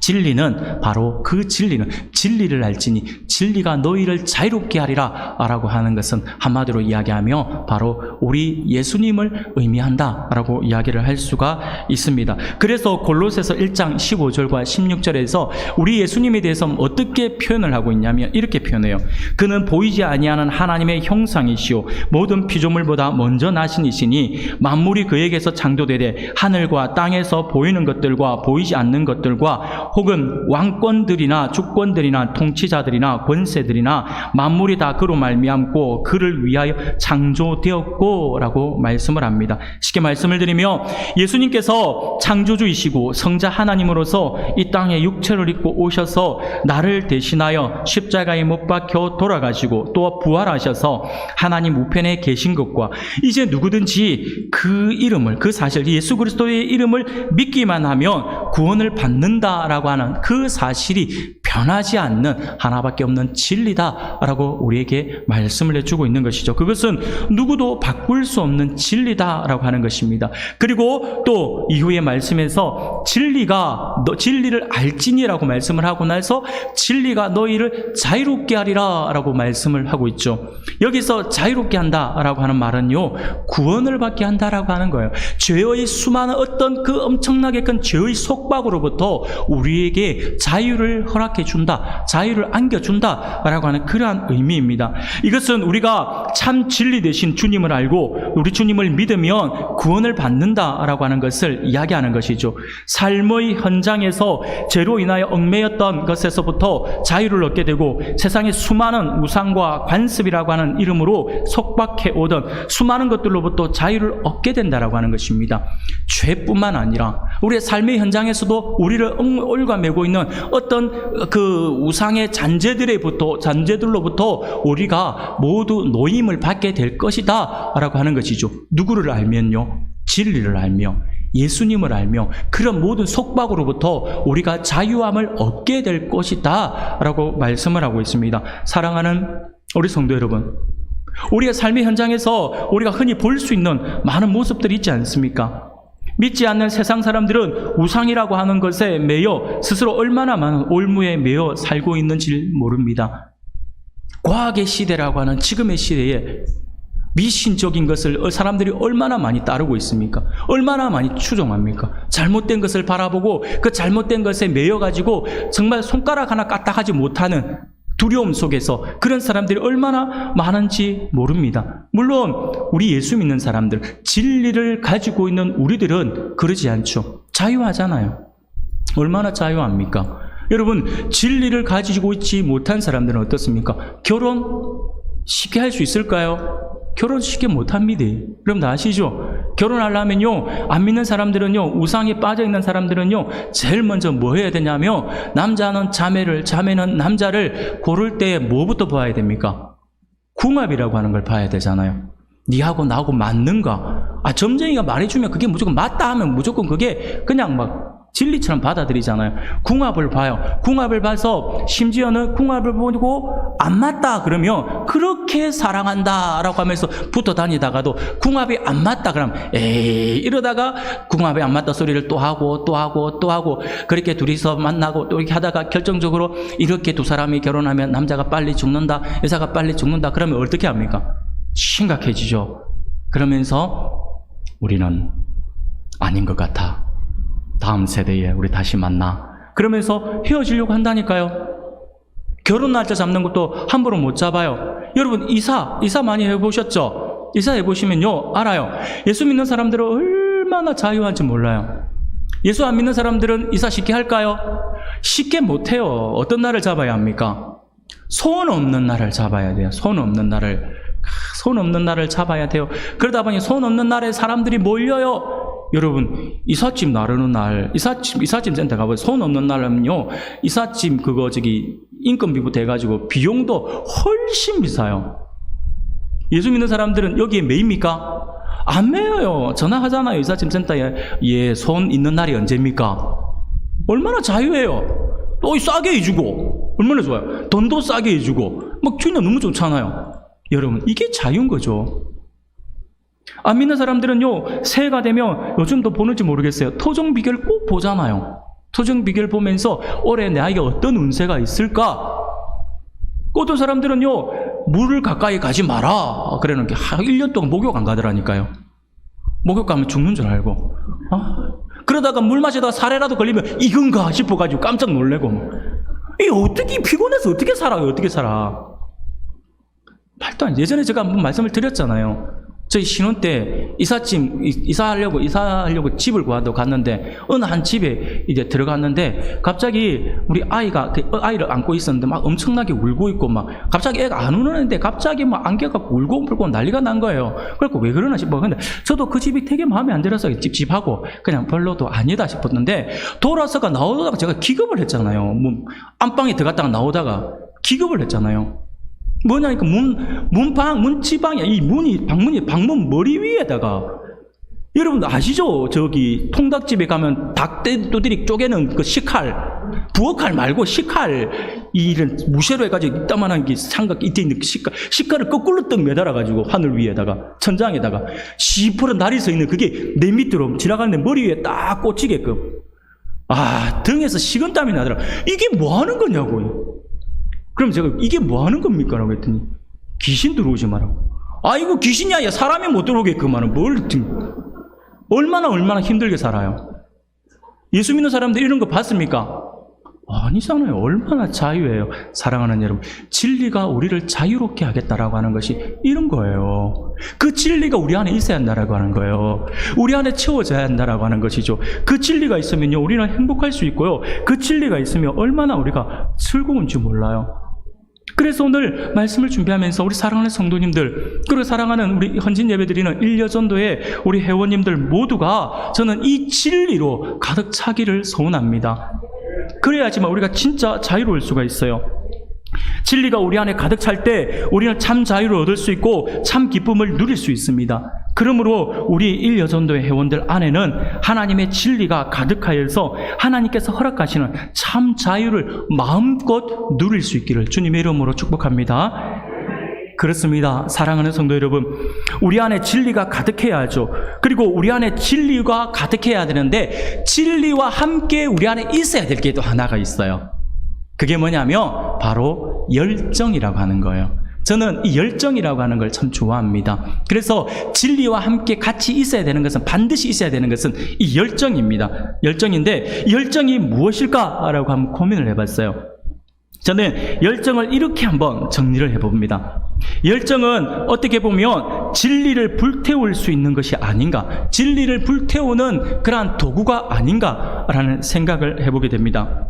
진리는 바로 그 진리를 알지니 진리가 너희를 자유롭게 하리라 라고 하는 것은 한마디로 이야기하며 바로 우리 예수님을 의미한다 라고 이야기를 할 수가 있습니다. 그래서 골로새서 1장 15절과 16절에서 우리 예수님에 대해서 어떻게 표현을 하고 있냐면 이렇게 표현해요. 그는 보이지 아니하는 하나님의 형상이시오 모든 피조물보다 먼저 나신 이시니 만물이 그에게서 창조되되 하늘과 땅에서 보이는 것들과 보이지 않는 것들과 혹은 왕권들이나 주권들이나 통치자들이나 권세들이나 만물이 다 그로 말미암고 그를 위하여 창조되었고라고 말씀을 합니다. 쉽게 말씀을 드리며 예수님께서 창조주이시고 성자 하나님으로서 이 땅에 육체를 입고 오셔서 나를 대신하여 십자가에 못 박혀 돌아가시고 또 부활하셔서 하나님 우편에 계신 것과 이제 누구든지 그 이름을, 그 사실, 예수 그리스도의 이름을 믿기만 하면 구원을 받는다라고 하는 그 사실이 변하지 않는 하나밖에 없는 진리다라고 우리에게 말씀을 해주고 있는 것이죠. 그것은 누구도 바꿀 수 없는 진리다라고 하는 것입니다. 그리고 또 이후의 말씀에서 진리를 알지니라고 말씀을 하고 나서 진리가 너희를 자유롭게 하리라 라고 말씀을 하고 있죠. 여기서 자유롭게 한다라고 하는 말은요, 구원을 받게 한다라고 하는 거예요. 죄의 수많은 어떤 그 엄청나게 큰 죄의 속박으로부터 우리에게 자유를 허락해 준다, 자유를 안겨준다 라고 하는 그러한 의미입니다. 이것은 우리가 참 진리 되신 주님을 알고 우리 주님을 믿으면 구원을 받는다라고 하는 것을 이야기하는 것이죠. 삶의 현장에서 죄로 인하여 얽매였던 것에서부터 자유를 얻게 되고 세상의 수많은 우상과 관습이라고 하는 이름으로 속박해 오던 수많은 것들로부터 자유를 얻게 된다라고 하는 것입니다. 죄뿐만 아니라 우리의 삶의 현장에서도 우리를 올가매고 있는 어떤 그 우상의 잔재들로부터 우리가 모두 노임을 받게 될 것이다 라고 하는 것이죠. 누구를 알면요? 진리를 알며 예수님을 알며 그런 모든 속박으로부터 우리가 자유함을 얻게 될 것이다 라고 말씀을 하고 있습니다. 사랑하는 우리 성도 여러분, 우리의 삶의 현장에서 우리가 흔히 볼 수 있는 많은 모습들이 있지 않습니까? 믿지 않는 세상 사람들은 우상이라고 하는 것에 매여 스스로 얼마나 많은 올무에 매여 살고 있는지 모릅니다. 과학의 시대라고 하는 지금의 시대에 미신적인 것을 사람들이 얼마나 많이 따르고 있습니까? 얼마나 많이 추종합니까? 잘못된 것을 바라보고 그 잘못된 것에 매여가지고 정말 손가락 하나 까딱하지 못하는 두려움 속에서 그런 사람들이 얼마나 많은지 모릅니다. 물론 우리 예수 믿는 사람들, 진리를 가지고 있는 우리들은 그러지 않죠. 자유하잖아요. 얼마나 자유합니까? 여러분, 진리를 가지고 있지 못한 사람들은 어떻습니까? 결혼 쉽게 할 수 있을까요? 결혼 쉽게 못합니다. 여러분 다 아시죠? 결혼하려면요, 안 믿는 사람들은요, 우상에 빠져있는 사람들은요, 제일 먼저 뭐 해야 되냐면 남자는 자매를, 자매는 남자를 고를 때 뭐부터 봐야 됩니까? 궁합이라고 하는 걸 봐야 되잖아요. 니하고 나하고 맞는가? 점쟁이가 말해주면 그게 무조건 맞다 하면 무조건 그게 그냥 막 진리처럼 받아들이잖아요. 궁합을 봐요. 궁합을 봐서 심지어는 궁합을 보고 안 맞다 그러면 그렇게 사랑한다라고 하면서 붙어 다니다가도 궁합이 안 맞다 그러면 에이 이러다가 궁합이 안 맞다 소리를 또 하고 또 하고 또 하고 그렇게 둘이서 만나고 또 이렇게 하다가 결정적으로 이렇게 두 사람이 결혼하면 남자가 빨리 죽는다, 여자가 빨리 죽는다 그러면 어떻게 합니까? 심각해지죠. 그러면서 우리는 아닌 것 같아. 다음 세대에 우리 다시 만나. 그러면서 헤어지려고 한다니까요. 결혼 날짜 잡는 것도 함부로 못 잡아요. 여러분 이사 많이 해보셨죠? 이사 해보시면요 알아요. 예수 믿는 사람들은 얼마나 자유한지 몰라요. 예수 안 믿는 사람들은 이사 쉽게 할까요? 쉽게 못해요. 어떤 날을 잡아야 합니까? 손 없는 날을 잡아야 돼요. 손 없는 날을 잡아야 돼요. 그러다 보니 손 없는 날에 사람들이 몰려요. 여러분 이삿짐 나르는 날, 이삿짐 센터 가보세요. 손 없는 날은요, 이삿짐 인건비부터 해가지고 비용도 훨씬 비싸요. 예수 믿는 사람들은 여기에 매입니까? 안 매여요. 전화하잖아요. 이삿짐 센터에. 예, 손 있는 날이 언제입니까? 얼마나 자유해요. 또 싸게 해주고 얼마나 좋아요. 돈도 싸게 해주고 막 주인은 너무 좋잖아요. 여러분 이게 자유인 거죠. 안 믿는 사람들은요, 새해가 되면 요즘도 보는지 모르겠어요. 토종 비결 꼭 보잖아요. 토종 비결 보면서 올해 나에게 어떤 운세가 있을까? 어떤 사람들은요, 물을 가까이 가지 마라. 그러는 게 1년 동안 목욕 안 가더라니까요. 목욕 가면 죽는 줄 알고. 그러다가 물 마시다가 살에라도 걸리면 이건가 싶어가지고 깜짝 놀래고. 이게 어떻게 피곤해서 어떻게 살아요? 어떻게 살아? 말도 안 돼. 예전에 제가 한번 말씀을 드렸잖아요. 저희 신혼 때 이사하려고 집을 구하러 갔는데 어느 한 집에 이제 들어갔는데 갑자기 우리 아이가 아이를 안고 있었는데 막 엄청나게 울고 있고 막 갑자기 애가 안 우는데 갑자기 막 안겨갖고 울고 난리가 난 거예요. 그래서 왜 그러나 싶어. 근데 저도 그 집이 되게 마음에 안 들어서 찝찝하고 그냥 별로도 아니다 싶었는데 돌아서가 나오다가 제가 기겁을 했잖아요. 뭐 안방에 들어갔다가 나오다가 기겁을 했잖아요. 뭐냐니까 문지방이야. 이 방문 머리 위에다가 여러분 아시죠? 저기 통닭집에 가면 닭도들이 쪼개는 그 식칼, 부엌칼 말고 식칼, 이런 무쇠로 해가지고 이따만한 게 삼각 이때 있는 식칼을 거꾸로 떡 매달아가지고 하늘 위에다가 천장에다가 시퍼런 날이 서 있는 그게 내 밑으로 지나가는 내 머리 위에 딱 꽂히게끔. 등에서 식은땀이 나더라. 이게 뭐 하는 거냐고요. 그럼 제가 이게 뭐 하는 겁니까? 라고 했더니 귀신 들어오지 말라고. 이거 귀신이 아니야. 사람이 못 들어오게끔 하는 얼마나 힘들게 살아요. 예수 믿는 사람들 이런 거 봤습니까? 아니잖아요. 얼마나 자유예요. 사랑하는 여러분, 진리가 우리를 자유롭게 하겠다라고 하는 것이 이런 거예요. 그 진리가 우리 안에 있어야 한다라고 하는 거예요. 우리 안에 채워져야 한다라고 하는 것이죠. 그 진리가 있으면요, 우리는 행복할 수 있고요. 그 진리가 있으면 얼마나 우리가 즐거운지 몰라요. 그래서 오늘 말씀을 준비하면서 우리 사랑하는 성도님들, 그리고 사랑하는 우리 헌신 예배드리는 일여전도의 우리 회원님들 모두가 저는 이 진리로 가득 차기를 소원합니다. 그래야지만 우리가 진짜 자유로울 수가 있어요. 진리가 우리 안에 가득 찰 때 우리는 참 자유를 얻을 수 있고 참 기쁨을 누릴 수 있습니다. 그러므로 우리 일여전도의 회원들 안에는 하나님의 진리가 가득하여서 하나님께서 허락하시는 참 자유를 마음껏 누릴 수 있기를 주님의 이름으로 축복합니다. 그렇습니다. 사랑하는 성도 여러분, 우리 안에 진리가 가득해야 하죠. 그리고 우리 안에 진리가 가득해야 되는데 진리와 함께 우리 안에 있어야 될 게 또 하나가 있어요. 그게 뭐냐면 바로 열정이라고 하는 거예요. 저는 이 열정이라고 하는 걸 참 좋아합니다. 그래서 진리와 함께 같이 있어야 되는 것은, 반드시 있어야 되는 것은 이 열정입니다. 열정인데 열정이 무엇일까라고 한번 고민을 해봤어요. 저는 열정을 이렇게 한번 정리를 해봅니다. 열정은 어떻게 보면 진리를 불태울 수 있는 것이 아닌가, 진리를 불태우는 그러한 도구가 아닌가라는 생각을 해보게 됩니다.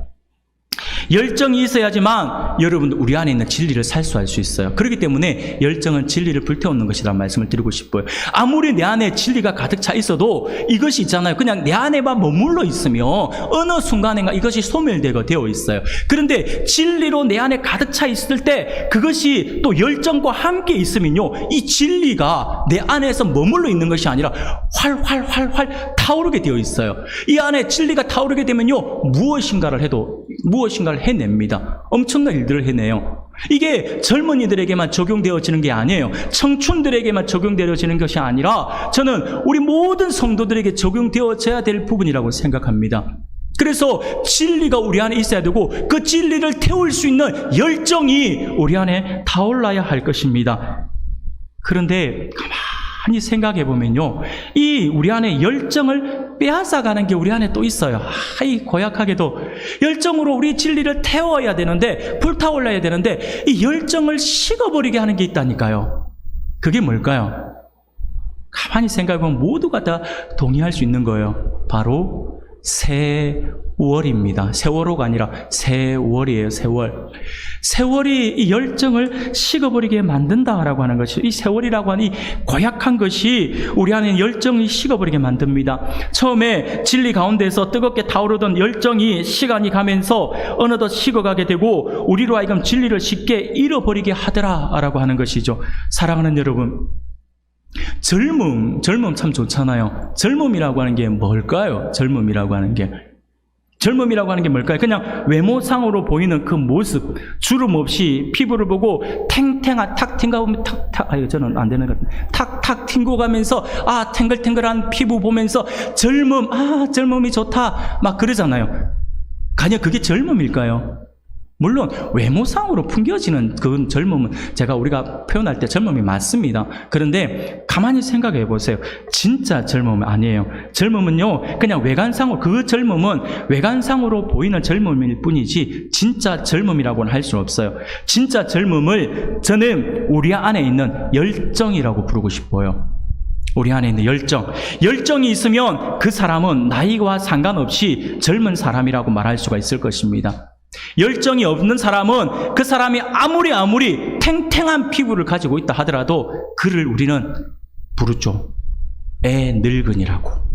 열정이 있어야지만 여러분 우리 안에 있는 진리를 살수할 수 있어요. 그렇기 때문에 열정은 진리를 불태우는 것이라는 말씀을 드리고 싶어요. 아무리 내 안에 진리가 가득 차 있어도 이것이 있잖아요. 그냥 내 안에만 머물러 있으면 어느 순간인가 이것이 소멸되고 되어 있어요. 그런데 진리로 내 안에 가득 차 있을 때 그것이 또 열정과 함께 있으면요, 이 진리가 내 안에서 머물러 있는 것이 아니라 활활 타오르게 되어 있어요. 이 안에 진리가 타오르게 되면요, 무엇인가를 해냅니다. 엄청난 일들을 해내요. 이게 젊은이들에게만 적용되어지는 게 아니에요. 청춘들에게만 적용되어지는 것이 아니라 저는 우리 모든 성도들에게 적용되어져야 될 부분이라고 생각합니다. 그래서 진리가 우리 안에 있어야 되고 그 진리를 태울 수 있는 열정이 우리 안에 타올라야 할 것입니다. 그런데 가만히 생각해 보면요, 이 우리 안에 열정을 빼앗아가는 게 우리 안에 또 있어요. 이 고약하게도 열정으로 우리 진리를 태워야 되는데, 불타올라야 되는데 이 열정을 식어버리게 하는 게 있다니까요. 그게 뭘까요? 가만히 생각해 보면 모두가 다 동의할 수 있는 거예요. 바로 세월입니다. 세월호가 아니라 세월이에요. 세월이 이 열정을 식어버리게 만든다라고 하는 것이, 이 세월이라고 하는 이 고약한 것이 우리 안에 열정이 식어버리게 만듭니다. 처음에 진리 가운데서 뜨겁게 타오르던 열정이 시간이 가면서 어느덧 식어가게 되고 우리로 하여금 진리를 쉽게 잃어버리게 하더라라고 하는 것이죠. 사랑하는 여러분, 젊음 참 좋잖아요. 젊음이라고 하는 게 뭘까요? 젊음이라고 하는 게 뭘까요? 그냥 외모상으로 보이는 그 모습, 주름 없이 피부를 보고 탱탱한 탁 튕겨보면 저는 안 되는 것 같아요. 탁탁 튕겨가면서 탱글탱글한 피부 보면서 젊음이 좋다 막 그러잖아요. 과연 그게 젊음일까요? 물론 외모상으로 풍겨지는 그 젊음은 우리가 표현할 때 젊음이 맞습니다. 그런데 가만히 생각해 보세요. 진짜 젊음은 아니에요. 젊음은요, 그냥 그 젊음은 외관상으로 보이는 젊음일 뿐이지 진짜 젊음이라고는 할 수 없어요. 진짜 젊음을 저는 우리 안에 있는 열정이라고 부르고 싶어요. 우리 안에 있는 열정이 있으면 그 사람은 나이와 상관없이 젊은 사람이라고 말할 수가 있을 것입니다. 열정이 없는 사람은 그 사람이 아무리 탱탱한 피부를 가지고 있다 하더라도 그를 우리는 부르죠. 애늙은이라고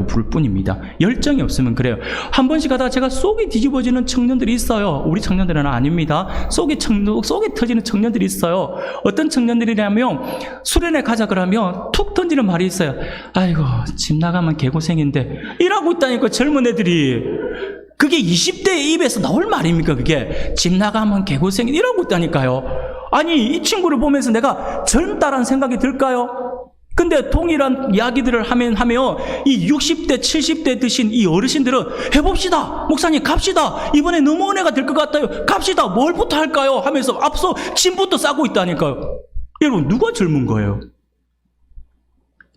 부를 뿐입니다. 열정이 없으면 그래요. 한 번씩 하다가 제가 속이 뒤집어지는 청년들이 있어요. 우리 청년들은 아닙니다. 속이 터지는 청년들이 있어요. 어떤 청년들이냐면 수련회 가자 그러면 툭 던지는 말이 있어요. 아이고 집 나가면 개고생인데 이러고 있다니까 젊은 애들이. 그게 20대의 입에서 나올 말입니까 그게. 집 나가면 개고생인 이러고 있다니까요. 아니 이 친구를 보면서 내가 젊다라는 생각이 들까요? 근데 동일한 이야기들을 하면 이 60대, 70대 드신 이 어르신들은 해봅시다. 목사님 갑시다. 이번에 너무 은혜가 될 것 같아요. 갑시다. 뭘부터 할까요? 하면서 앞서 침부터 싸고 있다니까요. 여러분 누가 젊은 거예요?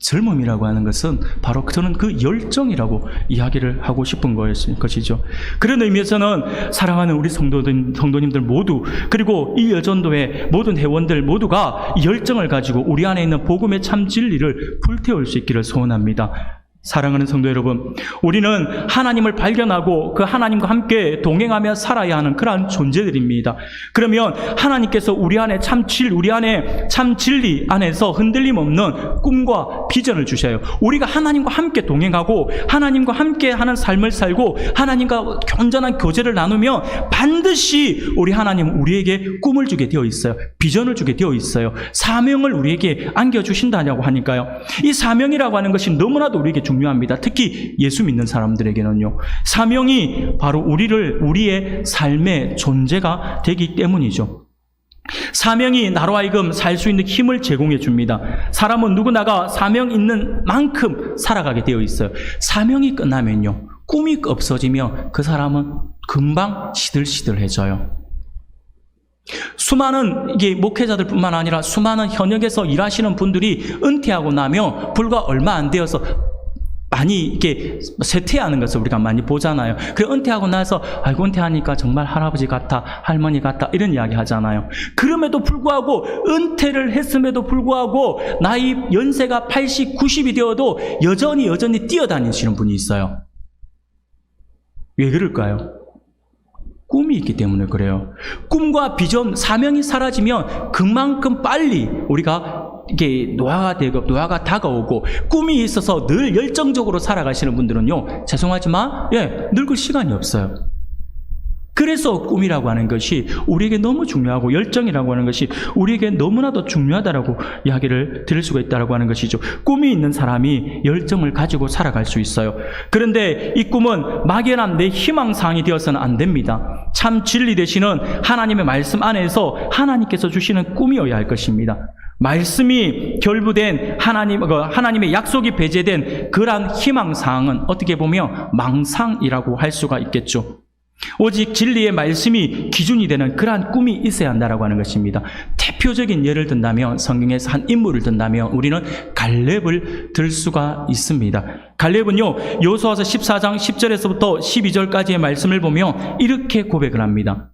젊음이라고 하는 것은 바로 저는 그 열정이라고 이야기를 하고 싶은 것이죠. 그런 의미에서는 사랑하는 우리 성도님들 모두, 그리고 이 여전도의 모든 회원들 모두가 열정을 가지고 우리 안에 있는 복음의 참 진리를 불태울 수 있기를 소원합니다. 사랑하는 성도 여러분, 우리는 하나님을 발견하고 그 하나님과 함께 동행하며 살아야 하는 그러한 존재들입니다. 그러면 하나님께서 우리 안에 참 진리 안에서 흔들림 없는 꿈과 비전을 주셔요. 우리가 하나님과 함께 동행하고 하나님과 함께 하는 삶을 살고 하나님과 온전한 교제를 나누며 반드시 우리 하나님은 우리에게 꿈을 주게 되어 있어요. 비전을 주게 되어 있어요. 사명을 우리에게 안겨주신다고 하니까요. 이 사명이라고 하는 것이 너무나도 우리에게 중요합니다. 특히 예수 믿는 사람들에게는요. 사명이 바로 우리의 삶의 존재가 되기 때문이죠. 사명이 나로 하여금 살 수 있는 힘을 제공해 줍니다. 사람은 누구나가 사명 있는 만큼 살아가게 되어 있어요. 사명이 끝나면요, 꿈이 없어지면 그 사람은 금방 시들시들해져요. 수많은 목회자들뿐만 아니라 수많은 현역에서 일하시는 분들이 은퇴하고 나면 불과 얼마 안 되어서 많이 이렇게 쇠퇴하는 것을 우리가 많이 보잖아요. 그 은퇴하고 나서 아이고 은퇴하니까 정말 할아버지 같아, 할머니 같아 이런 이야기 하잖아요. 그럼에도 불구하고 은퇴를 했음에도 불구하고 나이 연세가 80, 90이 되어도 여전히 뛰어다니시는 분이 있어요. 왜 그럴까요? 꿈이 있기 때문에 그래요. 꿈과 비전, 사명이 사라지면 그만큼 빨리 우리가 이게 노화가 다가오고, 꿈이 있어서 늘 열정적으로 살아가시는 분들은요, 죄송하지만 늙을 시간이 없어요. 그래서 꿈이라고 하는 것이 우리에게 너무 중요하고 열정이라고 하는 것이 우리에게 너무나도 중요하다라고 이야기를 드릴 수가 있다라고 하는 것이죠. 꿈이 있는 사람이 열정을 가지고 살아갈 수 있어요. 그런데 이 꿈은 막연한 내 희망사항이 되어서는 안 됩니다. 참 진리 되시는 하나님의 말씀 안에서 하나님께서 주시는 꿈이어야 할 것입니다. 말씀이 결부된 하나님의 약속이 배제된 그러한 희망사항은 어떻게 보면 망상이라고 할 수가 있겠죠. 오직 진리의 말씀이 기준이 되는 그러한 꿈이 있어야 한다라고 하는 것입니다. 대표적인 예를 든다면, 성경에서 한 인물을 든다면 우리는 갈렙을 들 수가 있습니다. 갈렙은요, 여호수아서 14장 10절에서부터 12절까지의 말씀을 보면 이렇게 고백을 합니다.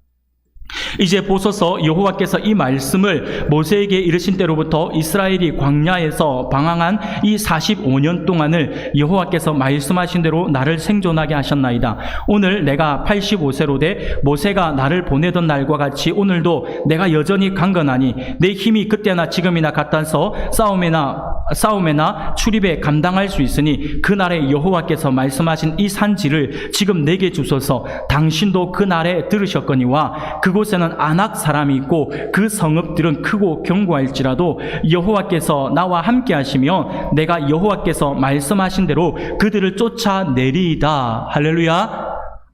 이제 보소서, 여호와께서 이 말씀을 모세에게 이르신 때로부터 이스라엘이 광야에서 방황한 이 45년 동안을 여호와께서 말씀하신 대로 나를 생존하게 하셨나이다. 오늘 내가 85세로 돼 모세가 나를 보내던 날과 같이 오늘도 내가 여전히 강건하니 내 힘이 그때나 지금이나 같아서 싸움에나 출입에 감당할 수 있으니 그날에 여호와께서 말씀하신 이 산지를 지금 내게 주소서. 당신도 그날에 들으셨거니와 그곳에는 아낙 사람이 있고 그 성읍들은 크고 견고할지라도 여호와께서 나와 함께 하시며 내가 여호와께서 말씀하신 대로 그들을 쫓아내리이다. 할렐루야.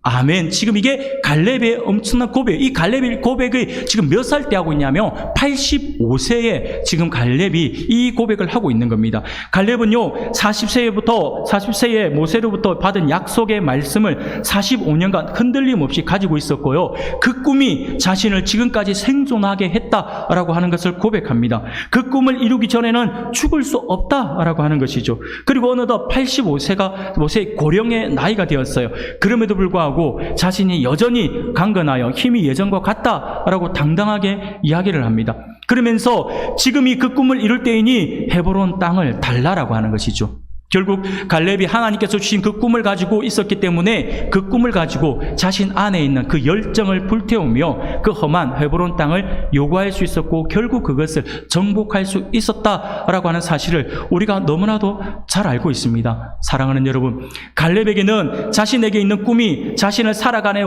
아멘. 지금 이게 갈렙의 엄청난 고백. 이 갈렙의 고백이 지금 몇 살 때 하고 있냐면 85세에 지금 갈렙이 이 고백을 하고 있는 겁니다. 갈렙은요 40세에 모세로부터 받은 약속의 말씀을 45년간 흔들림 없이 가지고 있었고요, 그 꿈이 자신을 지금까지 생존하게 했다라고 하는 것을 고백합니다. 그 꿈을 이루기 전에는 죽을 수 없다라고 하는 것이죠. 그리고 어느덧 85세가 모세의 고령의 나이가 되었어요. 그럼에도 불구하고 불구하고 자신이 여전히 강건하여 힘이 예전과 같다라고 당당하게 이야기를 합니다. 그러면서 지금이 그 꿈을 이룰 때이니 헤브론 땅을 달라라고 하는 것이죠. 결국 갈렙이 하나님께서 주신 그 꿈을 가지고 있었기 때문에 그 꿈을 가지고 자신 안에 있는 그 열정을 불태우며 그 험한 헤브론 땅을 요구할 수 있었고 결국 그것을 정복할 수 있었다라고 하는 사실을 우리가 너무나도 잘 알고 있습니다. 사랑하는 여러분, 갈렙에게는 자신에게 있는 꿈이 자신을 살아가게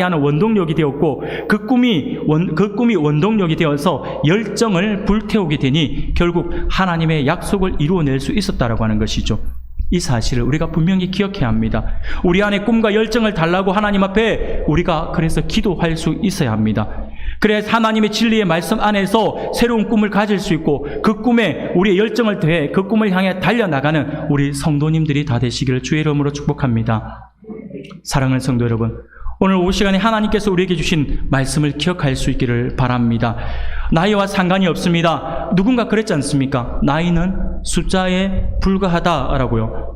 하는 원동력이 되었고 그 꿈이 원동력이 되어서 열정을 불태우게 되니 결국 하나님의 약속을 이루어낼 수 있었다라고 하는 것이죠. 이 사실을 우리가 분명히 기억해야 합니다. 우리 안에 꿈과 열정을 달라고 하나님 앞에 우리가 그래서 기도할 수 있어야 합니다. 그래야 하나님의 진리의 말씀 안에서 새로운 꿈을 가질 수 있고 그 꿈에 우리의 열정을 더해 그 꿈을 향해 달려나가는 우리 성도님들이 다 되시기를 주의 이름으로 축복합니다. 사랑하는 성도 여러분, 오늘 오후 시간에 하나님께서 우리에게 주신 말씀을 기억할 수 있기를 바랍니다. 나이와 상관이 없습니다. 누군가 그랬지 않습니까? 나이는 숫자에 불과하다라고요.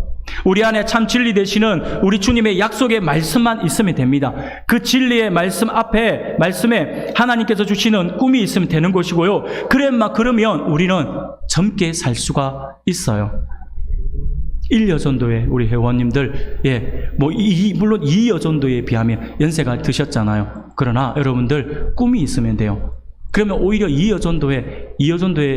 우리 안에 참 진리 되시는 우리 주님의 약속의 말씀만 있으면 됩니다. 그 진리의 말씀에 하나님께서 주시는 꿈이 있으면 되는 것이고요. 그러면 우리는 젊게 살 수가 있어요. 1여전도회 우리 회원님들, 물론 2여전도에 비하면 연세가 드셨잖아요. 그러나 여러분들 꿈이 있으면 돼요. 그러면 오히려 2여전도회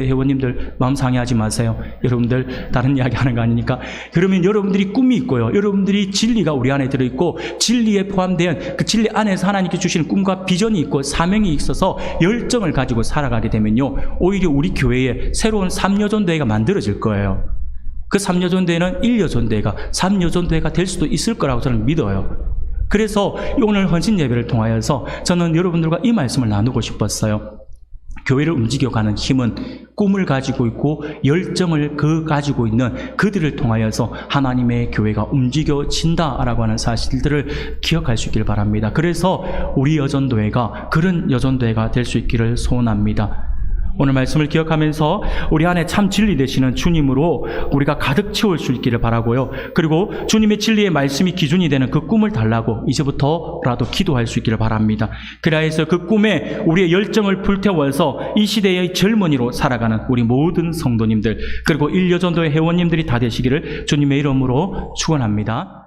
회원님들 마음 상해하지 마세요. 여러분들 다른 이야기 하는 거 아니니까. 그러면 여러분들이 꿈이 있고요. 여러분들이 진리가 우리 안에 들어있고 진리에 포함된 그 진리 안에서 하나님께 주시는 꿈과 비전이 있고 사명이 있어서 열정을 가지고 살아가게 되면요. 오히려 우리 교회에 새로운 3여전도회가 만들어질 거예요. 그 3여전도회는 1여전도회가 3여전도회가 될 수도 있을 거라고 저는 믿어요. 그래서 오늘 헌신 예배를 통하여서 저는 여러분들과 이 말씀을 나누고 싶었어요. 교회를 움직여가는 힘은 꿈을 가지고 있고 열정을 가지고 있는 그들을 통하여서 하나님의 교회가 움직여진다라고 하는 사실들을 기억할 수 있기를 바랍니다. 그래서 우리 여전도회가 그런 여전도회가 될 수 있기를 소원합니다. 오늘 말씀을 기억하면서 우리 안에 참 진리 되시는 주님으로 우리가 가득 채울 수 있기를 바라고요. 그리고 주님의 진리의 말씀이 기준이 되는 그 꿈을 달라고 이제부터라도 기도할 수 있기를 바랍니다. 그래서 그 꿈에 우리의 열정을 불태워서 이 시대의 젊은이로 살아가는 우리 모든 성도님들 그리고 1여전도의 회원님들이 다 되시기를 주님의 이름으로 축원합니다.